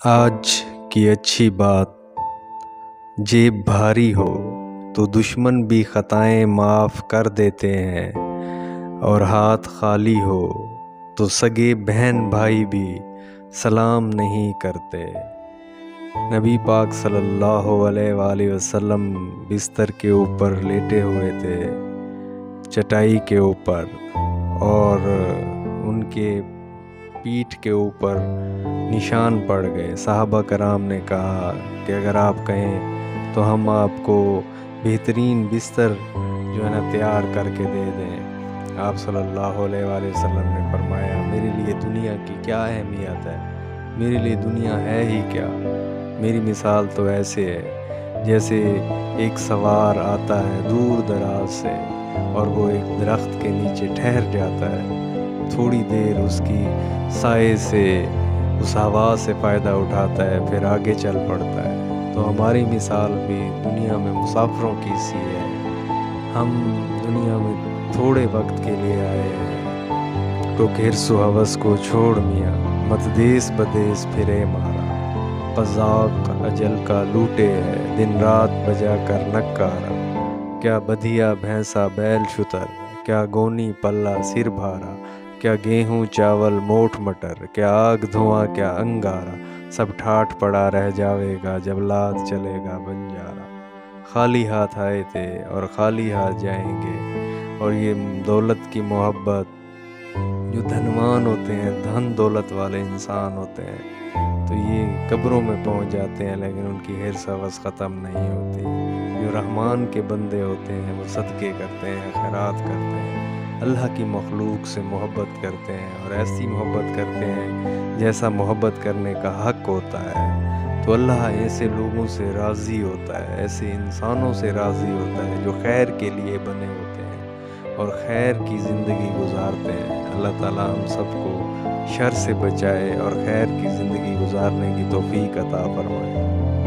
آج کی اچھی بات، جیب بھاری ہو تو دشمن بھی خطائیں معاف کر دیتے ہیں، اور ہاتھ خالی ہو تو سگے بہن بھائی بھی سلام نہیں کرتے۔ نبی پاک صلی اللہ علیہ وآلہ وسلم بستر کے اوپر لیٹے ہوئے تھے، چٹائی کے اوپر، اور ان کے پیٹھ کے اوپر نشان پڑ گئے۔ صحابہ کرام نے کہا کہ اگر آپ کہیں تو ہم آپ کو بہترین بستر جو ہے نا تیار کر کے دے دیں۔ آپ صلی اللہ علیہ وآلہ وسلم نے فرمایا، میرے لیے دنیا کی کیا اہمیت ہے، میرے لیے دنیا ہے ہی کیا۔ میری مثال تو ایسے ہے جیسے ایک سوار آتا ہے دور دراز سے اور وہ ایک درخت کے نیچے ٹھہر جاتا ہے، تھوڑی دیر اس کی سائے سے، اس ہوا سے فائدہ اٹھاتا ہے، پھر آگے چل پڑتا ہے۔ تو ہماری مثال بھی دنیا میں مسافروں کی سی ہے۔ ہم دنیا میں تھوڑے وقت کے لیے آئے ہیں، تو حرص و ہوس کو چھوڑ میاں، مت دیس بدیس پھرے مارا۔ قزاق اجل کا لوٹے ہے، دن رات بجا کر نکارا۔ کیا بدھیا بھینسا بیل شتر، کیا گونی پلہ سر بھارا۔ کیا گیہوں چاول موٹ مٹر، کیا آگ دھواں کیا انگارا۔ سب ٹھاٹھ پڑا رہ جاوے گا، جب لاد چلے گا بنجارا۔ خالی ہاتھ آئے تھے اور خالی ہاتھ جائیں گے۔ اور یہ دولت کی محبت، جو دھنوان ہوتے ہیں، دھن دولت والے انسان ہوتے ہیں، تو یہ قبروں میں پہنچ جاتے ہیں، لیکن ان کی حرص ہوس ختم نہیں ہوتی۔ جو رحمان کے بندے ہوتے ہیں وہ صدقے کرتے ہیں، خیرات کرتے ہیں، اللہ کی مخلوق سے محبت کرتے ہیں، اور ایسی محبت کرتے ہیں جیسا محبت کرنے کا حق ہوتا ہے۔ تو اللہ ایسے لوگوں سے راضی ہوتا ہے، ایسے انسانوں سے راضی ہوتا ہے جو خیر کے لیے بنے ہوتے ہیں اور خیر کی زندگی گزارتے ہیں۔ اللہ تعالیٰ ہم سب کو شر سے بچائے اور خیر کی زندگی گزارنے کی توفیق عطا فرمائے۔